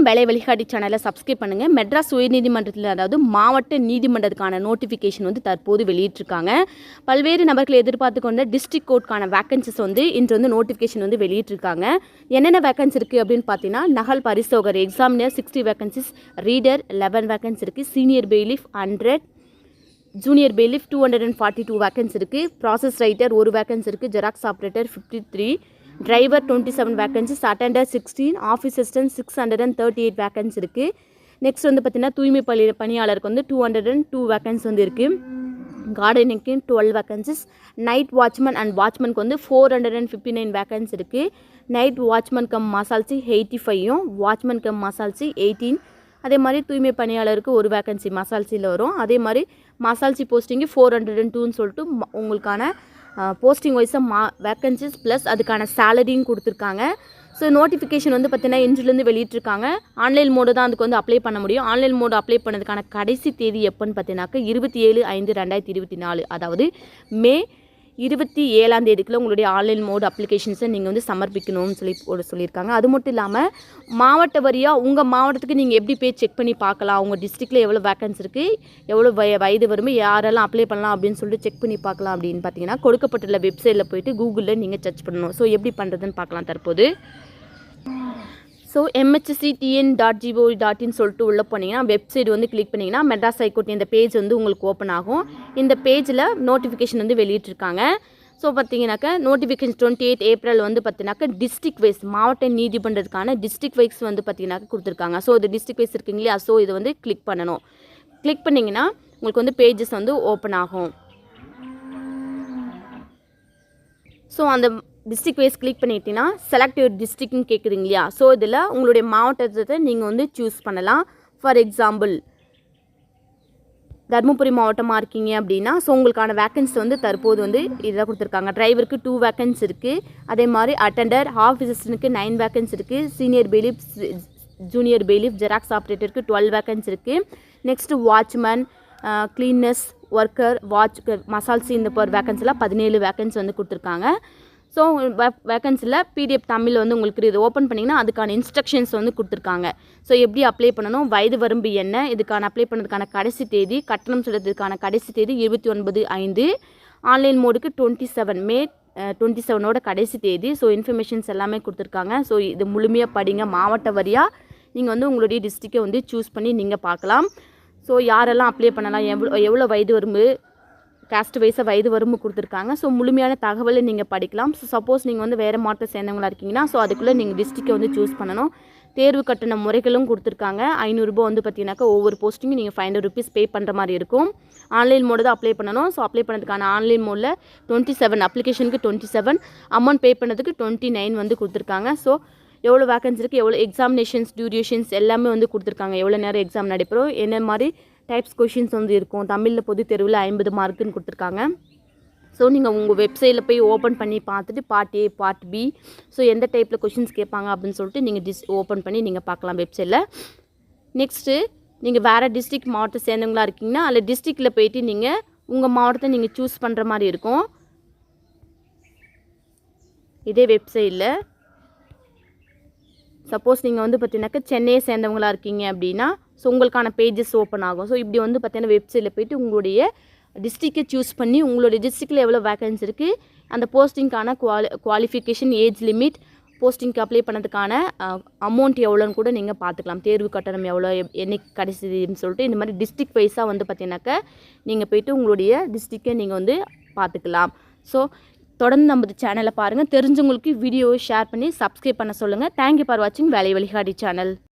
வேலை வழிகாட்டி சேனலை சப்ஸ்கிரைப் பண்ணுங்கள். மெட்ராஸ் உயர்நீதிமன்றத்தில் அதாவது மாவட்ட நீதிமன்றத்துக்கான நோட்டிஃபிகேஷன் வந்து தற்போது வெளியிட்டிருக்காங்க. பல்வேறு நபர்களை எதிர்பார்த்து கொண்ட டிஸ்ட்ரிக்ட் கோர்ட்கான வேக்கன்சிஸ் வந்து இன்று வந்து நோட்டிஃபிகேஷன் வந்து வெளியிட்டிருக்காங்க. என்னென்ன வேக்கன்சி இருக்குது அப்படின்னு பார்த்தீங்கன்னா, நகல் பரிசோகர் எக்ஸாமினர் 60 வேக்கன்சிஸ், ரீடர் 11 வேக்கன்சி இருக்குது, senior bailiff 100, junior bailiff 242 vacancy இருக்குது, ப்ராசஸ் ரைட்டர் 1 வேக்கன்சி இருக்குது, xerox operator 53, driver 27 vacancies, attender 16, office assistant 638 vacancy இருக்குது. நெக்ஸ்ட் வந்து பார்த்திங்கன்னா தூய்மை பணியாளருக்கு வந்து 202 வேக்கன்சி வந்து இருக்குது. கார்டனிங்க்கு 12 வேக்கன்சிஸ், நைட் வாட்ச்மேன் அண்ட் வாட்ச்மேனுக்கு வந்து 459 வேக்கன்சி இருக்குது. நைட் வாட்ச்மேன் கம் மசால்சி 85யும் வாட்ச்மேன் கம் மசால்சி 18. அதே மாதிரி தூய்மை பணியாளருக்கு ஒரு வேக்கன்சி மசால்சியில் வரும். அதே மாதிரி மசால்சி போஸ்டிங்கு 402ன்னு சொல்லிட்டு உங்களுக்கான போஸ்டிங் வைஸாக வேக்கன்சிஸ் ப்ளஸ் அதுக்கான சேலரியும் கொடுத்துருக்காங்க. ஸோ நோட்டிஃபிகேஷன் வந்து பார்த்திங்கன்னா இன்றிலேருந்து வெளியிட்டிருக்காங்க. ஆன்லைன் மோடு தான் அதுக்கு வந்து அப்ளை பண்ண முடியும். ஆன்லைன் மோடு அப்ளை பண்ணதுக்கான கடைசி தேதி எப்போன்னு பார்த்தீங்கன்னாக்கா 27/5/2024, அதாவது மே 27ஆம் தேதிக்குள்ளே உங்களுடைய ஆன்லைன் மோடு அப்ளிகேஷன்ஸை நீங்கள் வந்து சமர்ப்பிக்கணும்னு சொல்லியிருக்காங்க. அது மட்டும் இல்லாமல் மாவட்ட வரியாக உங்கள் மாவட்டத்துக்கு நீங்கள் எப்படி போய் செக் பண்ணி பார்க்கலாம், உங்கள் டிஸ்ட்ரிக்டில் எவ்வளோ வேக்கன்சி இருக்குது, எவ்வளோ வயது வரும், யாரெல்லாம் அப்ளை பண்ணலாம் அப்படின்னு சொல்லிட்டு செக் பண்ணி பார்க்கலாம். அப்படின்னு பார்த்தீங்கன்னா கொடுக்கப்பட்டுள்ள வெப்சைட்டில் போய்ட்டு கூகுளில் நீங்கள் சர்ச் பண்ணணும். ஸோ எப்படி பண்ணுறதுன்னு பார்க்கலாம் தற்போது. ஸோ mhctn.gov.in சொல்லிட்டு உள்ளே போனீங்கன்னா வெப்சைட் வந்து கிளிக் பண்ணிங்கன்னா மெட்ராஸ் ஹைகோர்ட் இந்த பேஜ் வந்து உங்களுக்கு ஓப்பன் ஆகும். இந்த பேஜில் நோட்டிஃபிகேஷன் வந்து வெளியிட்டிருக்காங்க. ஸோ பார்த்தீங்கன்னாக்கா நோட்டிஃபிகேஷன் 28 ஏப்ரல் வந்து பார்த்தீங்கன்னாக்கா டிஸ்ட்ரிக்ட் வைஸ் மாவட்ட நீதிமன்றத்துக்கான டிஸ்ட்ரிக்ட் வைஸ் வந்து பார்த்தீங்கன்னாக்கா கொடுத்துருக்காங்க. ஸோ இது டிஸ்ட்ரிக்ட் வைஸ் இருக்குங்க இல்லையா, ஸோ இதை வந்து கிளிக் பண்ணணும். கிளிக் பண்ணிங்கன்னா உங்களுக்கு வந்து பேஜஸ் வந்து ஓப்பன் ஆகும். ஸோ அந்த டிஸ்ட்ரிக்ட் வைஸ் கிளிக் பண்ணிட்டீங்கன்னா செலக்ட் யுவர் டிஸ்ட்ரிக்ட்னு கேட்குறீங்க இல்லையா, ஸோ இதில் உங்களுடைய மாவட்டத்தை நீங்கள் வந்து சூஸ் பண்ணலாம். ஃபார் எக்ஸாம்பிள் தருமபுரி மாவட்டமாக இருக்கீங்க அப்படின்னா ஸோ உங்களுக்கான வேக்கன்சி வந்து தற்போது வந்து இதில் கொடுத்துருக்காங்க. டிரைவருக்கு 2 வேக்கன்சி இருக்குது. அதே மாதிரி அட்டெண்டர் ஆஃபீஸ் அசிஸ்டன்ட்டுக்கு 9 வேக்கன்சி இருக்குது. Senior bailiff, junior bailiff, xerox ஆப்ரேட்டருக்கு 12 வேக்கன்சி இருக்குது. நெக்ஸ்ட்டு வாட்ச்மேன், கிளீனஸ் ஒர்க்கர், மசால்சி இந்த வேக்கன்சிலாம் 17 வேக்கன்சி வந்து கொடுத்துருக்காங்க. ஸோ வேக்கன்சியில் பிடிஎஃப் தமிழ் வந்து உங்களுக்கு இது ஓப்பன் பண்ணிங்கன்னா அதுக்கான இன்ஸ்ட்ரக்ஷன்ஸ் வந்து கொடுத்துருக்காங்க. ஸோ எப்படி அப்ளை பண்ணணும், வயது வரம்பு என்ன, இதுக்கான அப்ளை பண்ணதுக்கான கடைசி தேதி, கட்டணம் செலுத்துறதுக்கான கடைசி தேதி 29/5, ஆன்லைன் மோடுக்கு 27 மே 27ஓட கடைசி தேதி. ஸோ இன்ஃபர்மேஷன்ஸ் எல்லாமே கொடுத்துருக்காங்க. ஸோ இது முழுமையாக படிங்க. மாவட்ட வரியாக நீங்கள் வந்து உங்களுடைய டிஸ்ட்ரிக்டை வந்து சூஸ் பண்ணி நீங்கள் பார்க்கலாம். ஸோ யாரெல்லாம் அப்ளை பண்ணலாம், எவ்வளோ வயது வரம்பு, காஸ்ட் வைஸாக வயது வரம்பு கொடுத்துருக்காங்க. ஸோ முழுமையான தகவலை நீங்கள் படிக்கலாம். ஸோ சப்போஸ் நீங்கள் வந்து வேறு மாவட்ட சேர்ந்தவங்களா இருக்கீங்கன்னா ஸோ அதுக்குள்ளே நீங்கள் டிஸ்ட்ரிக்டை வந்து சூஸ் பண்ணணும். தேர்வு கட்டண முறைகளும் கொடுத்துருக்காங்க. 500 ரூபா வந்து பார்த்தீங்கன்னாக்கா ஒவ்வொரு போஸ்டிங்கும் நீங்கள் 500 rupees பே பண்ணுற மாதிரி இருக்கும். ஆன்லைன் மோடு தான் அப்ளை பண்ணணும். ஸோ அப்ளை பண்ணதுக்கான ஆன்லைன் மோடில் 27 அப்ளிகேஷனுக்கு 27, அமௌண்ட் பே பண்ணதுக்கு 29 வந்து கொடுத்துருக்காங்க. ஸோ எவ்வளோ வேக்கன்சி இருக்குது, எவ்வளோ எக்ஸாமினேஷன்ஸ் டியூரேஷன்ஸ் எல்லாமே வந்து கொடுத்துருக்காங்க. எவ்வளோ நேரம் எக்ஸாம் நடைபெறும், என்ன மாதிரி டைப்ஸ் கொஷின்ஸ் வந்து இருக்கும். தமிழில் பொது தேர்வில் 50 மார்க்குன்னு கொடுத்துருக்காங்க. ஸோ நீங்கள் உங்கள் வெப்சைட்டில் போய் ஓப்பன் பண்ணி பார்த்துட்டு part A part B so எந்த டைப்பில் கொஷின்ஸ் கேட்பாங்க அப்படின்னு சொல்லிட்டு நீங்கள் ஓப்பன் பண்ணி நீங்கள் பார்க்கலாம் வெப்சைட்டில். நெக்ஸ்ட்டு நீங்கள் வேறு டிஸ்ட்ரிக்ட் மாவட்டத்தை சேர்ந்தவங்களா இருக்கீங்கன்னா அதில் டிஸ்ட்ரிக்டில் போயிட்டு நீங்கள் உங்கள் மாவட்டத்தை நீங்கள் சூஸ் பண்ணுற மாதிரி இருக்கும். இதே வெப்சைட்டில் சப்போஸ் நீங்கள் வந்து பார்த்தீங்கன்னாக்கா சென்னையை சேர்ந்தவங்களா இருக்கீங்க அப்படின்னா ஸோ உங்களுக்கான பேஜஸ் ஓப்பன் ஆகும். ஸோ இப்படி வந்து பார்த்தீங்கன்னா வெப்சைட்டில் போய்ட்டு உங்களுடைய டிஸ்ட்ரிக்டை சூஸ் பண்ணி உங்களுடைய டிஸ்ட்ரிக்டில் எவ்வளோ வேக்கன்சி இருக்குது, அந்த போஸ்டிங்கான குவாலிஃபிகேஷன், ஏஜ் லிமிட், போஸ்டிங்க்கு அப்ளை பண்ணதுக்கான அமௌண்ட் எவ்வளோன்னு கூட நீங்கள் பார்த்துக்கலாம். தேர்வு கட்டணம் எவ்வளோ, என்னைக்கு கடைசின்னு சொல்லிட்டு இந்த மாதிரி டிஸ்ட்ரிக்ட் வைஸாக வந்து பார்த்தீங்கன்னாக்கா நீங்கள் போய்ட்டு உங்களுடைய டிஸ்ட்ரிக்டை நீங்கள் வந்து பார்த்துக்கலாம். ஸோ தொடர்ந்து நம்ம சேனலை பாருங்கள். தெரிஞ்சவங்களுக்கு வீடியோவை ஷேர் பண்ணி சப்ஸ்கிரைப் பண்ண சொல்லுங்கள். தேங்க்யூ ஃபார் வாட்சிங் வேலை வழிகாட்டி சேனல்.